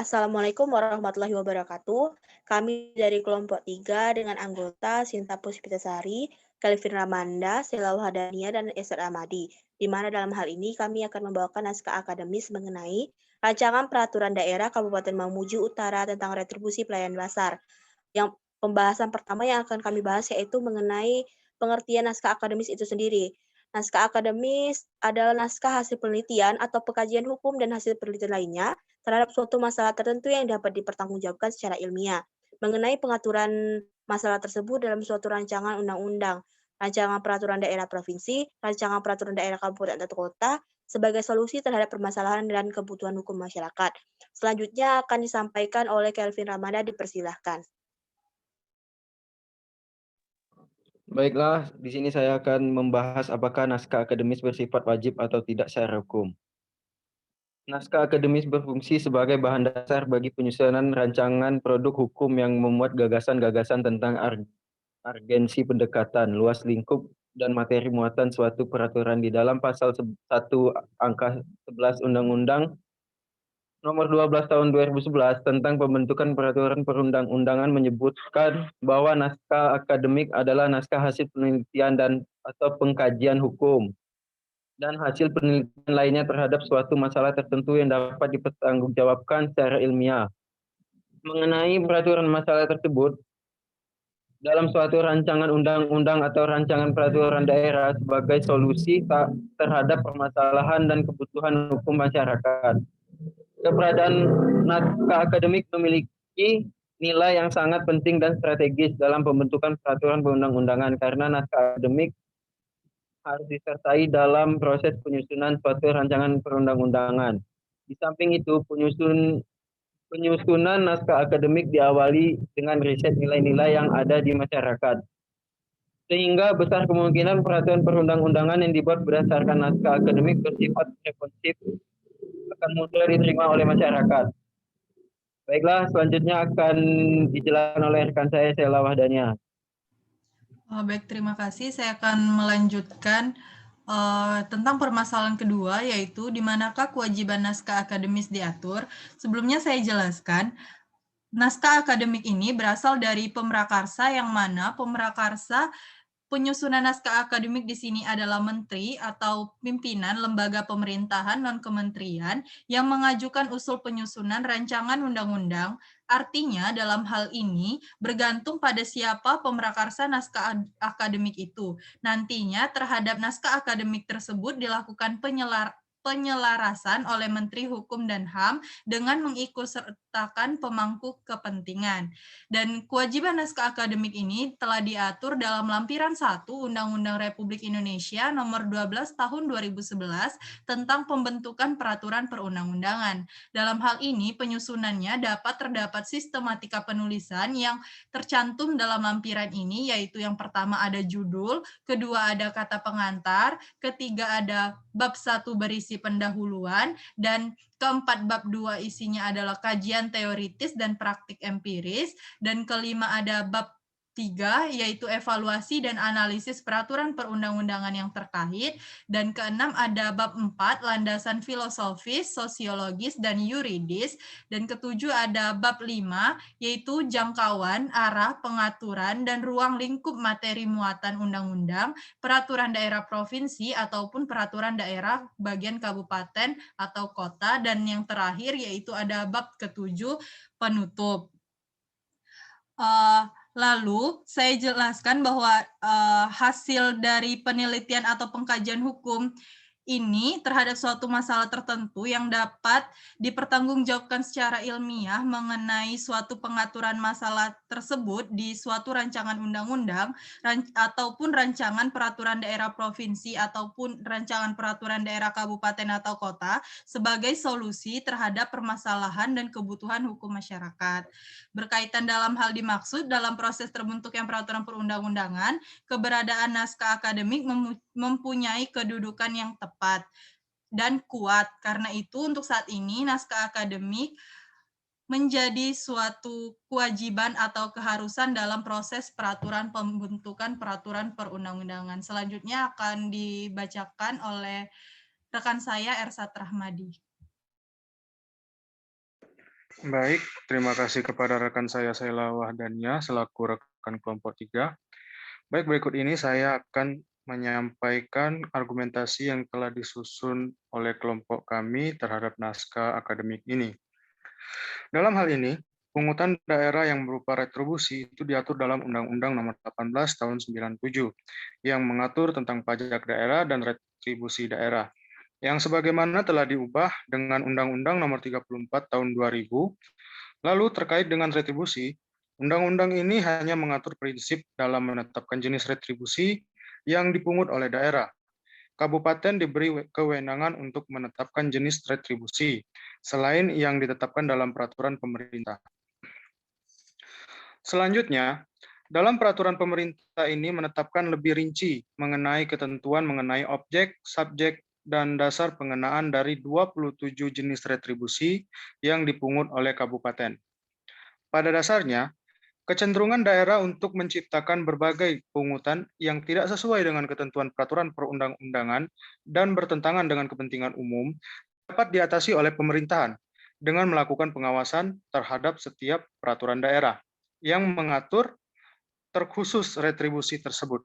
Assalamualaikum warahmatullahi wabarakatuh. Kami dari kelompok 3 dengan anggota Sinta Puspitasari, Kelvin Ramanda, Sela Wahadania, dan Esther Amadi. Di mana dalam hal ini kami akan membawakan naskah akademis mengenai rancangan peraturan daerah Kabupaten Mamuju Utara tentang retribusi pelayanan dasar. Yang pembahasan pertama yang akan kami bahas yaitu mengenai pengertian naskah akademis itu sendiri. Naskah akademis adalah naskah hasil penelitian atau pengkajian hukum dan hasil penelitian lainnya terhadap suatu masalah tertentu yang dapat dipertanggungjawabkan secara ilmiah. Mengenai pengaturan masalah tersebut dalam suatu rancangan undang-undang, rancangan peraturan daerah provinsi, rancangan peraturan daerah kabupaten atau kota, sebagai solusi terhadap permasalahan dan kebutuhan hukum masyarakat. Selanjutnya akan disampaikan oleh Kelvin Ramada, dipersilahkan. Baiklah, di sini saya akan membahas apakah naskah akademis bersifat wajib atau tidak secara hukum. Naskah akademis berfungsi sebagai bahan dasar bagi penyusunan rancangan produk hukum yang memuat gagasan-gagasan tentang argensi pendekatan, luas lingkup, dan materi muatan suatu peraturan di dalam pasal 1 angka 11 Undang-Undang Nomor 12 Tahun 2011 tentang pembentukan peraturan perundang-undangan menyebutkan bahwa naskah akademik adalah naskah hasil penelitian dan atau pengkajian hukum dan hasil penelitian lainnya terhadap suatu masalah tertentu yang dapat dipertanggungjawabkan secara ilmiah. Mengenai peraturan masalah tersebut, dalam suatu rancangan undang-undang atau rancangan peraturan daerah sebagai solusi terhadap permasalahan dan kebutuhan hukum masyarakat. Keberadaan naskah akademik memiliki nilai yang sangat penting dan strategis dalam pembentukan peraturan perundang-undangan karena naskah akademik harus disertai dalam proses penyusunan suatu rancangan perundang-undangan. Di samping itu, penyusunan naskah akademik diawali dengan riset nilai-nilai yang ada di masyarakat. Sehingga besar kemungkinan peraturan perundang-undangan yang dibuat berdasarkan naskah akademik bersifat responsif akan mudah diterima oleh masyarakat. Baiklah, selanjutnya akan dijelaskan oleh rekan saya, Sela Wahdania. Baik, terima kasih. Saya akan melanjutkan tentang permasalahan kedua, yaitu di manakah kewajiban naskah akademis diatur. Sebelumnya saya jelaskan, naskah akademik ini berasal dari pemrakarsa yang mana pemrakarsa penyusunan naskah akademik di sini adalah menteri atau pimpinan lembaga pemerintahan non-kementerian yang mengajukan usul penyusunan rancangan undang-undang. Artinya dalam hal ini bergantung pada siapa pemrakarsa naskah akademik itu. Nantinya terhadap naskah akademik tersebut dilakukan penyelarasan oleh Menteri Hukum dan HAM dengan mengikutsertakan pemangku kepentingan. Dan kewajiban naskah akademik ini telah diatur dalam lampiran 1 Undang-Undang Republik Indonesia Nomor 12 Tahun 2011 tentang pembentukan peraturan perundang-undangan. Dalam hal ini, penyusunannya dapat terdapat sistematika penulisan yang tercantum dalam lampiran ini, yaitu yang pertama ada judul, kedua ada kata pengantar, ketiga ada bab 1 berisi pendahuluan, dan keempat bab 2 isinya adalah kajian teoritis dan praktik empiris, dan kelima ada bab 3, yaitu evaluasi dan analisis peraturan perundang-undangan yang terkait, dan keenam ada bab 4, landasan filosofis, sosiologis, dan yuridis, dan ketujuh ada bab 5, yaitu jangkauan, arah, pengaturan, dan ruang lingkup materi muatan undang-undang, peraturan daerah provinsi, ataupun peraturan daerah bagian kabupaten atau kota, dan yang terakhir yaitu ada bab ketujuh, penutup. Lalu saya jelaskan bahwa hasil dari penelitian atau pengkajian hukum ini terhadap suatu masalah tertentu yang dapat dipertanggungjawabkan secara ilmiah mengenai suatu pengaturan masalah tersebut di suatu rancangan undang-undang ataupun rancangan peraturan daerah provinsi ataupun rancangan peraturan daerah kabupaten atau kota sebagai solusi terhadap permasalahan dan kebutuhan hukum masyarakat. Berkaitan dalam hal dimaksud dalam proses terbentuknya peraturan perundang-undangan, keberadaan naskah akademik mempunyai kedudukan yang tepat dan kuat. Karena itu untuk saat ini naskah akademik menjadi suatu kewajiban atau keharusan dalam proses pembentukan peraturan perundang-undangan. Selanjutnya akan dibacakan oleh rekan saya Ersat Rahmadi. Baik, terima kasih kepada rekan saya Sheila Wahdania selaku rekan kelompok 3. Baik, berikut ini saya akan menyampaikan argumentasi yang telah disusun oleh kelompok kami terhadap naskah akademik ini. Dalam hal ini, pungutan daerah yang berupa retribusi itu diatur dalam Undang-Undang Nomor 18 Tahun 97 yang mengatur tentang pajak daerah dan retribusi daerah, yang sebagaimana telah diubah dengan Undang-Undang Nomor 34 Tahun 2000. Lalu terkait dengan retribusi, Undang-Undang ini hanya mengatur prinsip dalam menetapkan jenis retribusi yang dipungut oleh daerah. Kabupaten diberi kewenangan untuk menetapkan jenis retribusi, selain yang ditetapkan dalam peraturan pemerintah. Selanjutnya, dalam peraturan pemerintah ini menetapkan lebih rinci mengenai ketentuan mengenai objek, subjek, dan dasar pengenaan dari 27 jenis retribusi yang dipungut oleh kabupaten. Pada dasarnya, kecenderungan daerah untuk menciptakan berbagai pungutan yang tidak sesuai dengan ketentuan peraturan perundang-undangan dan bertentangan dengan kepentingan umum dapat diatasi oleh pemerintahan dengan melakukan pengawasan terhadap setiap peraturan daerah yang mengatur terkhusus retribusi tersebut.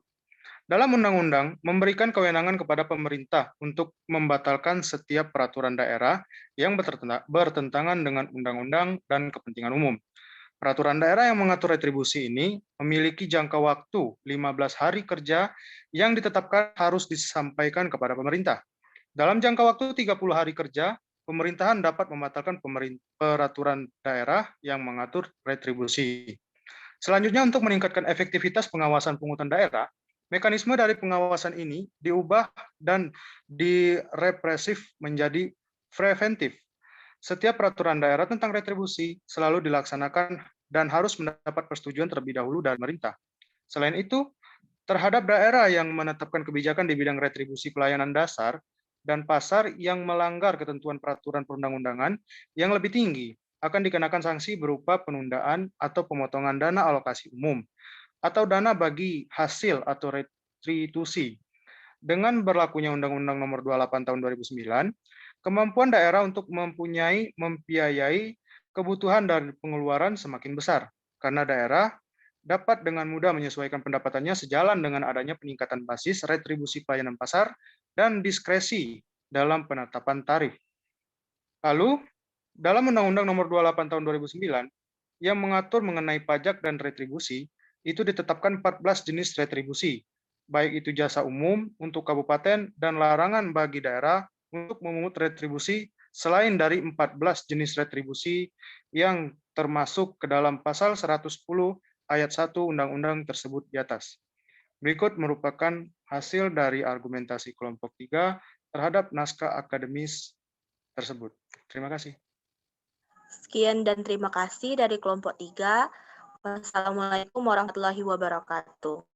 Dalam undang-undang memberikan kewenangan kepada pemerintah untuk membatalkan setiap peraturan daerah yang bertentangan dengan undang-undang dan kepentingan umum. Peraturan daerah yang mengatur retribusi ini memiliki jangka waktu 15 hari kerja yang ditetapkan harus disampaikan kepada pemerintah. Dalam jangka waktu 30 hari kerja, pemerintahan dapat membatalkan peraturan daerah yang mengatur retribusi. Selanjutnya, untuk meningkatkan efektivitas pengawasan pungutan daerah, mekanisme dari pengawasan ini diubah dan direpresif menjadi preventif. Setiap peraturan daerah tentang retribusi selalu dilaksanakan dan harus mendapat persetujuan terlebih dahulu dari pemerintah. Selain itu, terhadap daerah yang menetapkan kebijakan di bidang retribusi pelayanan dasar dan pasar yang melanggar ketentuan peraturan perundang-undangan yang lebih tinggi, akan dikenakan sanksi berupa penundaan atau pemotongan dana alokasi umum atau dana bagi hasil atau restitusi. Dengan berlakunya Undang-Undang Nomor 28 Tahun 2009, kemampuan daerah untuk membiayai kebutuhan dan pengeluaran semakin besar, karena daerah dapat dengan mudah menyesuaikan pendapatannya sejalan dengan adanya peningkatan basis retribusi pelayanan pasar dan diskresi dalam penetapan tarif. Lalu, dalam Undang-Undang Nomor 28 Tahun 2009, yang mengatur mengenai pajak dan retribusi, itu ditetapkan 14 jenis retribusi, baik itu jasa umum untuk kabupaten dan larangan bagi daerah untuk memungut retribusi selain dari 14 jenis retribusi yang termasuk ke dalam pasal 110 ayat 1 Undang-Undang tersebut di atas. Berikut merupakan hasil dari argumentasi kelompok 3 terhadap naskah akademis tersebut. Terima kasih. Sekian dan terima kasih dari kelompok 3. Wassalamualaikum warahmatullahi wabarakatuh.